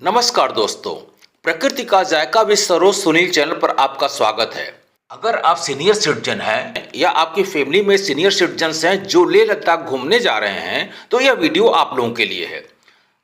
नमस्कार दोस्तों, प्रकृति का जायका विद सरोज सुनील चैनल पर आपका स्वागत है। अगर आप सीनियर सिटीजन हैं या आपकी फैमिली में सीनियर सिटीजन्स हैं जो लेह लद्दाख घूमने जा रहे हैं तो यह वीडियो आप लोगों के लिए है।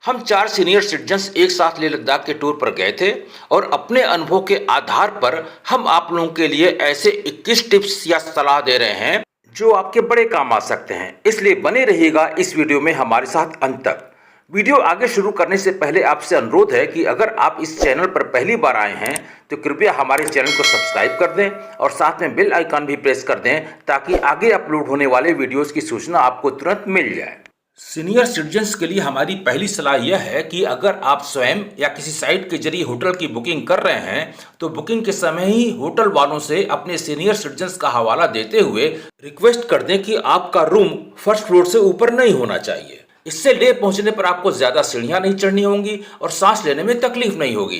हम 4 सीनियर सिटीजन्स एक साथ लेह लद्दाख के टूर पर गए थे और अपने अनुभव के आधार पर हम आप लोगों के लिए ऐसे 21 टिप्स या सलाह दे रहे हैं जो आपके बड़े काम आ सकते हैं। इसलिए बने रहिएगा इस वीडियो में हमारे साथ अंत तक। वीडियो आगे शुरू करने से पहले आपसे अनुरोध है कि अगर आप इस चैनल पर पहली बार आए हैं तो कृपया हमारे चैनल को सब्सक्राइब कर दें और साथ में बेल आइकन भी प्रेस कर दें ताकि आगे अपलोड होने वाले वीडियोस की सूचना आपको तुरंत मिल जाए। सीनियर सिटीजन्स के लिए हमारी पहली सलाह यह है कि अगर आप स्वयं या किसी साइट के जरिए होटल की बुकिंग कर रहे हैं तो बुकिंग के समय ही होटल वालों से अपने सीनियर सिटीजन्स का हवाला देते हुए रिक्वेस्ट कर दें कि आपका रूम फर्स्ट फ्लोर से ऊपर नहीं होना चाहिए। इससे लेह पहुंचने पर आपको ज्यादा सीढ़ियां नहीं चढ़नी होंगी और सांस लेने में तकलीफ नहीं होगी।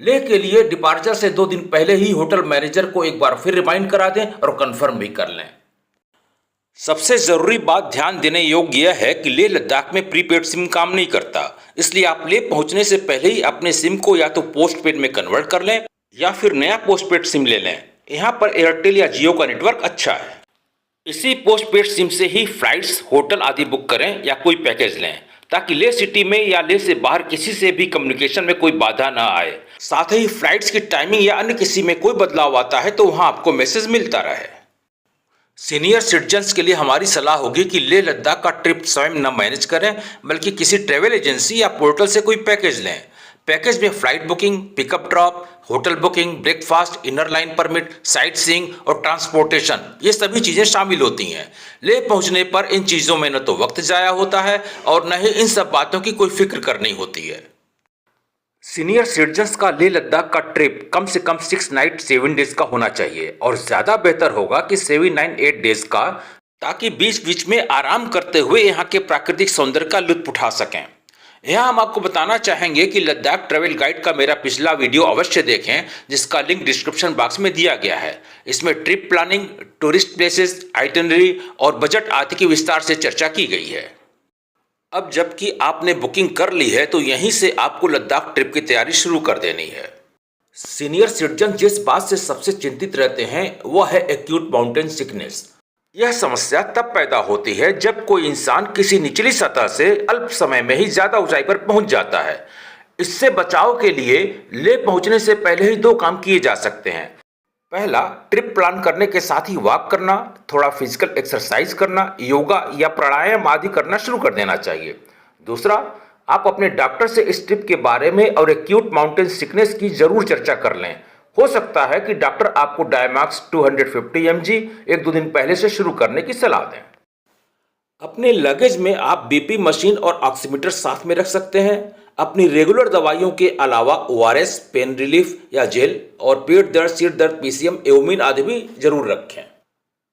लेह के लिए डिपार्चर से 2 दिन पहले ही होटल मैनेजर को एक बार फिर रिमाइंड करा दें और कंफर्म भी कर लें। सबसे जरूरी बात ध्यान देने योग्य यह है कि लेह लद्दाख में प्रीपेड सिम काम नहीं करता, इसलिए आप लेह पहुंचने से पहले ही अपने सिम को या तो पोस्टपेड में कन्वर्ट कर लें या फिर नया पोस्टपेड सिम ले लें। यहाँ पर एयरटेल या जियो का नेटवर्क अच्छा है। इसी पोस्टपेड सिम से ही फ्लाइट्स, होटल आदि बुक करें या कोई पैकेज लें ताकि लेह सिटी में या लेह से बाहर किसी से भी कम्युनिकेशन में कोई बाधा ना आए। साथ ही फ्लाइट्स की टाइमिंग या अन्य किसी में कोई बदलाव आता है तो वहां आपको मैसेज मिलता रहे। सीनियर सिटीजन्स के लिए हमारी सलाह होगी कि लेह लद्दाख का ट्रिप स्वयं न मैनेज करें बल्कि किसी ट्रेवल एजेंसी या पोर्टल से कोई पैकेज लें। पैकेज में flight booking, pickup drop, hotel booking, breakfast, inner line permit, sight seeing और ट्रांसपोर्टेशन, ये सभी चीजें शामिल होती हैं। लेह पहुंचने पर इन चीजों में न तो वक्त जाया होता है और न ही इन सब बातों की कोई फिक्र करनी होती है। सीनियर सिटीजन्स का लेह लद्दाख का ट्रिप कम से कम 6 नाइट 7 डेज का होना चाहिए और ज्यादा बेहतर होगा कि 7, 9, 8 डेज का, ताकि बीच बीच में आराम करते हुए यहाँ के प्राकृतिक सौंदर्य का लुत्फ उठा सकें। यहाँ हम आपको बताना चाहेंगे कि लद्दाख ट्रैवल गाइड का मेरा पिछला वीडियो अवश्य देखें जिसका लिंक डिस्क्रिप्शन बॉक्स में दिया गया है। इसमें trip planning, tourist places, itinerary और बजट आदि की विस्तार से चर्चा की गई है। अब जबकि आपने बुकिंग कर ली है तो यहीं से आपको लद्दाख ट्रिप की तैयारी शुरू कर देनी है। सीनियर सिटीजन जिस बात से सबसे चिंतित रहते हैं वह है एक्यूट माउंटेन सिकनेस। यह समस्या तब पैदा होती है जब कोई इंसान किसी निचली सतह से अल्प समय में ही ज्यादा ऊंचाई पर पहुंच जाता है। इससे बचाव के लिए लेह पहुंचने से पहले ही 2 काम किए जा सकते हैं। पहला, ट्रिप प्लान करने के साथ ही वॉक करना, थोड़ा फिजिकल एक्सरसाइज करना, योगा या प्राणायाम आदि करना शुरू कर देना चाहिए। दूसरा, आप अपने डॉक्टर से इस ट्रिप के बारे में और एक्यूट माउंटेन सिकनेस की जरूर चर्चा कर लें। हो सकता है कि डॉक्टर आपको डायमैक्स 250 mg 1-2 दिन पहले से शुरू करने की सलाह दें। अपने लगेज में आप बीपी मशीन और ऑक्सीमीटर साथ में रख सकते हैं। अपनी रेगुलर दवाइयों के अलावा ओआरएस, पेन रिलीफ या जेल और पेट दर्द, सिर दर्द, पीसीएम, एओमिन आदि भी जरूर रखें।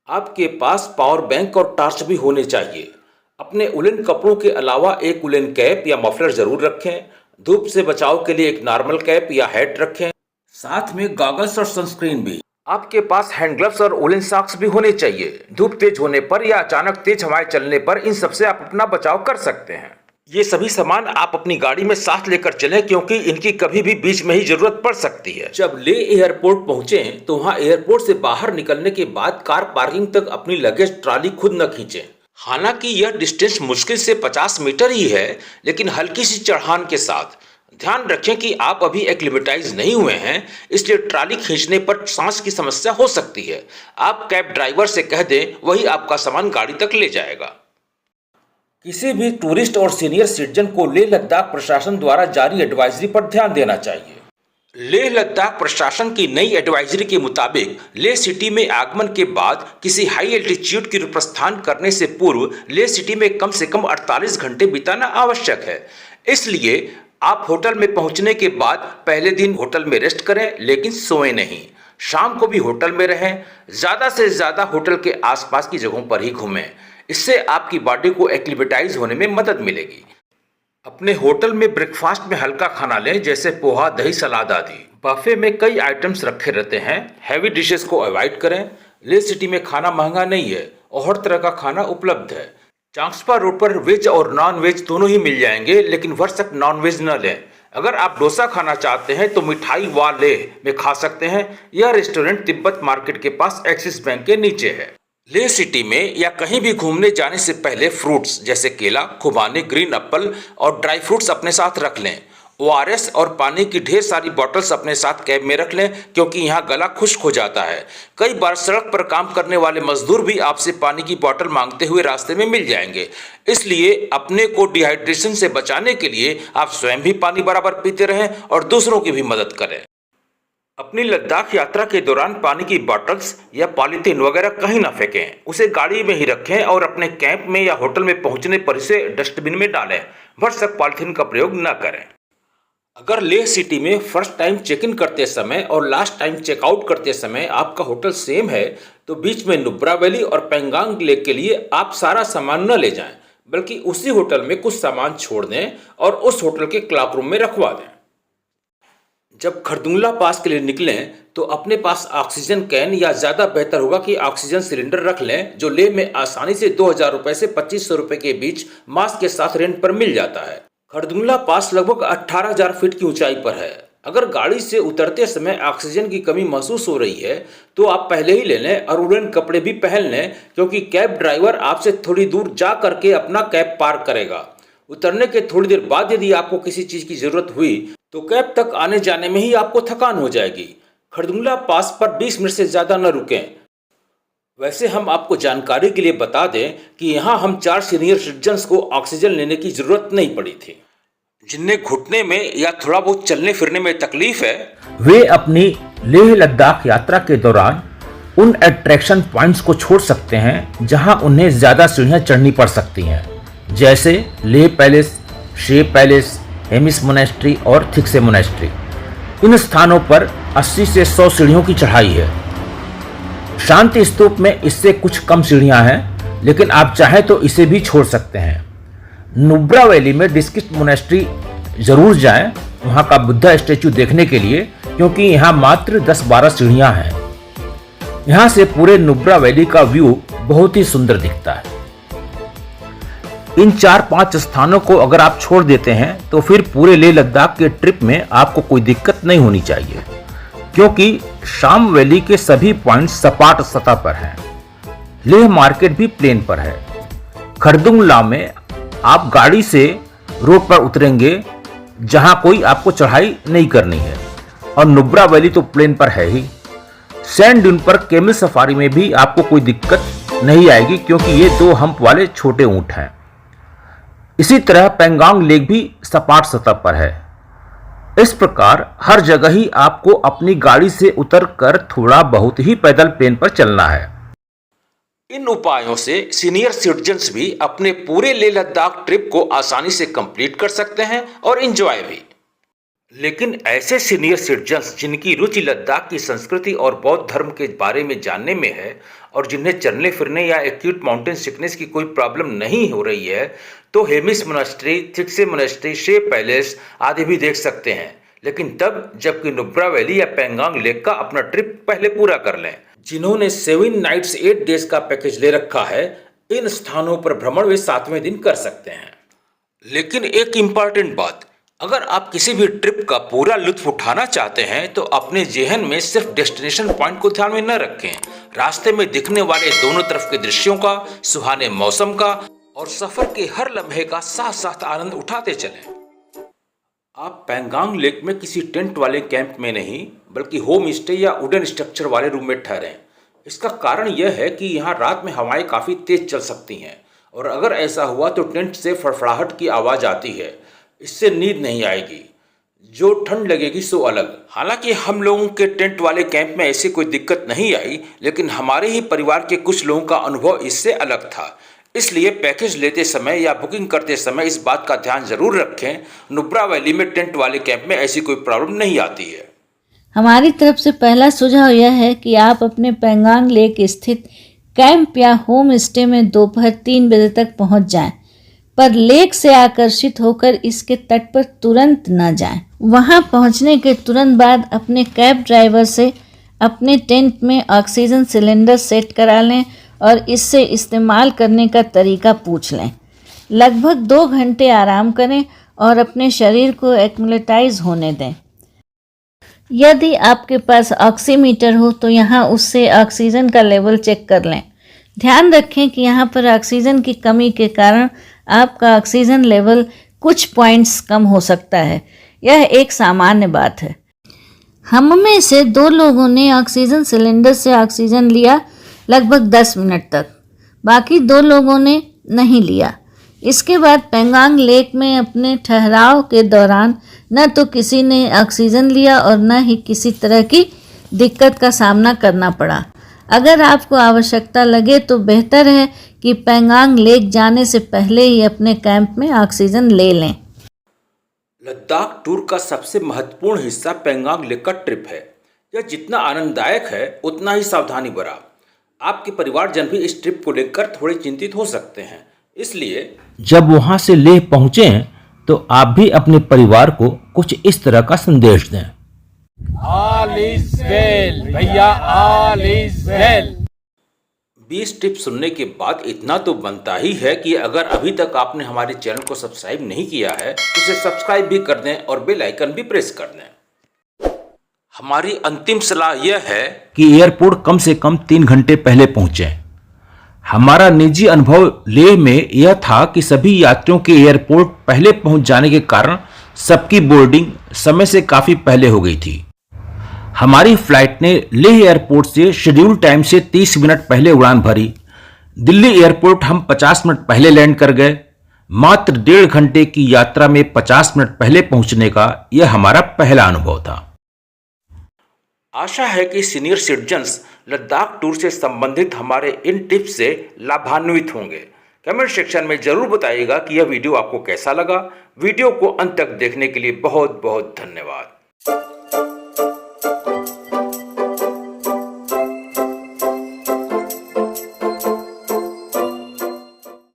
आपके पास पावर बैंक और टॉर्च भी होने चाहिए। अपने उलन कपड़ों के अलावा एक उलन कैप या मफलर जरूर रखें। धूप से बचाव के लिए एक नॉर्मल कैप या हैट रखें। साथ में गॉगल्स और सनस्क्रीन भी। आपके पास हैंड ग्लव्स और वुलन सॉक्स भी होने चाहिए। धूप तेज होने पर या अचानक तेज हवाएं चलने पर इन सबसे आप अपना बचाव कर सकते हैं। ये सभी सामान आप अपनी गाड़ी में साथ लेकर चलें क्योंकि इनकी कभी भी बीच में ही जरूरत पड़ सकती है। जब लेह एयरपोर्ट पहुंचे तो वहां एयरपोर्ट से बाहर निकलने के बाद कार पार्किंग तक अपनी लगेज ट्रॉली खुद न खींचें। हालांकि यह डिस्टेंस मुश्किल से 50 मीटर ही है, लेकिन हल्की सी चढ़ान के साथ। ध्यान रखें कि आप अभी एक्लिमेटाइज नहीं हुए हैं, इसलिए ट्रॉली खींचने पर सांस की समस्या हो सकती है। आप कैब ड्राइवर से कह दें, वही आपका सामान गाड़ी तक ले जाएगा। किसी भी टूरिस्ट और सीनियर सिटीजन को लेह लद्दाख प्रशासन द्वारा जारी एडवाइजरी पर ध्यान देना चाहिए। लेह लद्दाख प्रशासन की नई एडवाइजरी के मुताबिक लेह सिटी में आगमन के बाद किसी हाई एल्टीट्यूड की ओर प्रस्थान करने से पूर्व लेह सिटी में कम से कम 48 घंटे बिताना आवश्यक है। इसलिए आप होटल में पहुंचने के बाद पहले दिन होटल में रेस्ट करें, लेकिन सोएं नहीं। शाम को भी होटल में रहें। ज्यादा से ज्यादा होटल के आसपास की जगहों पर ही घूमें। इससे आपकी बॉडी को एक्लिमेटाइज होने में मदद मिलेगी। अपने होटल में ब्रेकफास्ट में हल्का खाना लें, जैसे पोहा, दही, सलाद आदि। बफे में कई आइटम्स रखे रहते हैं। हैवी डिशेस को अवॉइड करें। लेह सिटी में खाना महंगा नहीं है और हर तरह का खाना उपलब्ध है। चांगस्पा रोड पर वेज और नॉन वेज दोनों ही मिल जाएंगे, लेकिन भरसक नॉन वेज न लें। अगर आप डोसा खाना चाहते हैं तो मिठाई वाले में खा सकते हैं। यह रेस्टोरेंट तिब्बत मार्केट के पास एक्सिस बैंक के नीचे है। लेह सिटी में या कहीं भी घूमने जाने से पहले फ्रूट्स जैसे केला, खुबानी, ग्रीन एप्पल और ड्राई फ्रूट्स अपने साथ रख लें। ORS और पानी की ढेर सारी बॉटल्स अपने साथ कैब में रख लें, क्योंकि यहाँ गला खुश्क हो जाता है। कई बार सड़क पर काम करने वाले मजदूर भी आपसे पानी की बोतल मांगते हुए रास्ते में मिल जाएंगे। इसलिए अपने को डिहाइड्रेशन से बचाने के लिए आप स्वयं भी पानी बराबर पीते रहें और दूसरों की भी मदद करें। अपनी लद्दाख यात्रा के दौरान पानी की बॉटल्स या पॉलीथीन वगैरह कहीं ना फेंकें, उसे गाड़ी में ही रखें और अपने कैंप में या होटल में पहुंचने पर इसे डस्टबिन में डालें। भरसक पॉलीथीन का प्रयोग न करें। अगर लेह सिटी में फर्स्ट टाइम चेक इन करते समय और लास्ट टाइम चेकआउट करते समय आपका होटल सेम है, तो बीच में नुब्रा वैली और पेंगांग लेक के लिए आप सारा सामान न ले जाएं, बल्कि उसी होटल में कुछ सामान छोड़ दें और उस होटल के क्लॉक रूम में रखवा दें। जब खरदुंगला पास के लिए निकलें तो अपने पास ऑक्सीजन कैन या ज़्यादा बेहतर होगा कि ऑक्सीजन सिलेंडर रख लें, जो लेह में आसानी से 2000 रुपये से 2500 रुपये के बीच मास्क के साथ रेंट पर मिल जाता है। खरदुंगला पास लगभग 18,000 फीट की ऊंचाई पर है। अगर गाड़ी से उतरते समय ऑक्सीजन की कमी महसूस हो रही है तो आप पहले ही ले लें और वुलन कपड़े भी पहन लें, क्योंकि कैब ड्राइवर आपसे थोड़ी दूर जा करके अपना कैब पार्क करेगा। उतरने के थोड़ी देर बाद यदि आपको किसी चीज़ की ज़रूरत हुई तो कैब तक आने जाने में ही आपको थकान हो जाएगी। खरदुंगला पास पर 20 मिनट से ज़्यादा न रुकें। वैसे हम आपको जानकारी के लिए बता दें कि यहाँ हम 4 सीनियर सिटीजन्स को ऑक्सीजन लेने की ज़रूरत नहीं पड़ी थी। जिन्हें घुटने में या थोड़ा बहुत चलने फिरने में तकलीफ है, वे अपनी लेह लद्दाख यात्रा के दौरान उन अट्रैक्शन पॉइंट्स को छोड़ सकते हैं जहां उन्हें ज़्यादा सीढ़ियां चढ़नी पड़ सकती हैं, जैसे लेह पैलेस, शे पैलेस, हेमिस मोनेस्ट्री और थिक्से मोनेस्ट्री। इन स्थानों पर 80 से 100 सीढ़ियों की चढ़ाई है। शांति स्तूप में इससे कुछ कम सीढ़ियां हैं, लेकिन आप चाहें तो इसे भी छोड़ सकते हैं। नुब्रा वैली में डिस्किट मोनेस्ट्री जरूर जाएं, वहां का बुद्धा स्टैचू देखने के लिए, क्योंकि यहाँ मात्र 10-12 सीढ़ियां हैं। यहाँ से पूरे नुब्रा वैली का व्यू बहुत ही सुंदर दिखता है। इन 4-5 स्थानों को अगर आप छोड़ देते हैं तो फिर पूरे लेह लद्दाख के ट्रिप में आपको कोई दिक्कत नहीं होनी चाहिए, क्योंकि शाम वैली के सभी पॉइंट्स सपाट सतह पर हैं। लेह मार्केट भी प्लेन पर है। खरदुंगला में आप गाड़ी से रोड पर उतरेंगे जहां कोई आपको चढ़ाई नहीं करनी है, और नुब्रा वैली तो प्लेन पर है ही। सैंड ड्यून पर कैमल सफारी में भी आपको कोई दिक्कत नहीं आएगी, क्योंकि ये 2 हम्प वाले छोटे ऊंट हैं। इसी तरह पेंगांग लेक भी सपाट सतह पर है। इस प्रकार हर जगह ही आपको अपनी गाड़ी से उतरकर थोड़ा बहुत ही पैदल प्लेन पर चलना है। इन उपायों से सीनियर सिटीजन्स भी अपने पूरे लेह लद्दाख ट्रिप को आसानी से कंप्लीट कर सकते हैं और एंजॉय भी। लेकिन ऐसे सीनियर सिटीजन्स जिनकी रुचि लद्दाख की संस्कृति और बौद्ध धर्म के बारे में जानने में है और जिन्हें चलने फिरने या एक्यूट माउंटेन सिकनेस की कोई प्रॉब्लम नहीं हो रही है, तो हेमिस मोनेस्ट्री, थिक्से मोनेस्ट्री, शे पैलेस आदि भी देख सकते हैं, लेकिन तब जबकि नुब्रा वैली या पेंगांग लेक का अपना ट्रिप पहले पूरा कर लें। जिन्होंने 7 नाइट्स 8 डेज का पैकेज ले रखा है, इन स्थानों पर भ्रमण वे 7वें दिन कर सकते हैं। लेकिन एक इम्पॉर्टेंट बात, अगर आप किसी भी ट्रिप का पूरा लुत्फ उठाना चाहते हैं तो अपने जेहन में सिर्फ डेस्टिनेशन पॉइंट को ध्यान में न रखें। रास्ते में दिखने वाले दोनों तरफ के दृश्यों का, सुहाने मौसम का और सफर के हर लम्हे का साथ साथ आनंद उठाते चलें। आप पेंगांग लेक में किसी टेंट वाले कैंप में नहीं, बल्कि होम स्टे या वुडन स्ट्रक्चर वाले रूम में ठहरें। इसका कारण यह है कि यहाँ रात में हवाएं काफ़ी तेज चल सकती हैं, और अगर ऐसा हुआ तो टेंट से फड़फड़ाहट की आवाज़ आती है। इससे नींद नहीं आएगी, जो ठंड लगेगी सो अलग। हालांकि हम लोगों के टेंट वाले कैंप में ऐसी कोई दिक्कत नहीं आई, लेकिन हमारे ही परिवार के कुछ लोगों का अनुभव इससे अलग था। इसलिए पैकेज लेते समय या बुकिंग करते समय इस बात का ध्यान जरूर रखें, नुब्रा वैली में टेंट वाले कैंप में ऐसी कोई प्रॉब्लम नहीं आती है। हमारी तरफ से पहला सुझाव यह है कि आप अपने पेंगांग लेक स्थित कैंप या होम स्टे में दोपहर 3 बजे तक पहुंच जाएं, पर लेक से आकर्षित होकर इसके तट पर तुरंत न जाएं। वहां पहुंचने के तुरंत बाद अपने कैब ड्राइवर से अपने टेंट में ऑक्सीजन सिलेंडर सेट करा लें और इससे इस्तेमाल करने का तरीका पूछ लें। लगभग 2 घंटे आराम करें और अपने शरीर को एक्मलेटाइज होने दें। यदि आपके पास ऑक्सीमीटर हो तो यहाँ उससे ऑक्सीजन का लेवल चेक कर लें। ध्यान रखें कि यहाँ पर ऑक्सीजन की कमी के कारण आपका ऑक्सीजन लेवल कुछ पॉइंट्स कम हो सकता है। यह एक सामान्य बात है। हम में से 2 लोगों ने ऑक्सीजन सिलेंडर से ऑक्सीजन लिया लगभग 10 मिनट तक, बाकी 2 लोगों ने नहीं लिया। इसके बाद पेंगांग लेक में अपने ठहराव के दौरान न तो किसी ने ऑक्सीजन लिया और न ही किसी तरह की दिक्कत का सामना करना पड़ा। अगर आपको आवश्यकता लगे तो बेहतर है कि पेंगांग लेक जाने से पहले ही अपने कैंप में ऑक्सीजन ले लें। लद्दाख टूर का सबसे महत्वपूर्ण हिस्सा पेंगांग लेक का ट्रिप है। यह जितना आनंददायक है उतना ही सावधानी भरा। आपके परिवारजन भी इस ट्रिप को लेकर थोड़े चिंतित हो सकते हैं, इसलिए जब वहां से लेह पहुंचे तो आप भी अपने परिवार को कुछ इस तरह का संदेश दें। All is well, भैया all is well। 20 टिप्स सुनने के बाद इतना तो बनता ही है कि अगर अभी तक आपने हमारे चैनल को सब्सक्राइब नहीं किया है तो इसे सब्सक्राइब भी कर दें और बेल आइकन भी प्रेस कर दें। हमारी अंतिम सलाह यह है कि एयरपोर्ट कम से कम 3 घंटे पहले पहुंचे। हमारा निजी अनुभव लेह में यह था कि सभी यात्रियों के एयरपोर्ट पहले पहुंच जाने के कारण सबकी बोर्डिंग समय से काफी पहले हो गई थी। हमारी फ्लाइट ने लेह एयरपोर्ट से शेड्यूल टाइम से 30 मिनट पहले उड़ान भरी। दिल्ली एयरपोर्ट हम 50 मिनट पहले लैंड कर गए। मात्र 1.5 घंटे की यात्रा में 50 मिनट पहले पहुंचने का यह हमारा पहला अनुभव था। आशा है कि सीनियर सिटीजन्स लद्दाख टूर से संबंधित हमारे इन टिप्स से लाभान्वित होंगे। कमेंट सेक्शन में जरूर बताइएगा कि यह वीडियो आपको कैसा लगा। वीडियो को अंत तक देखने के लिए बहुत बहुत धन्यवाद।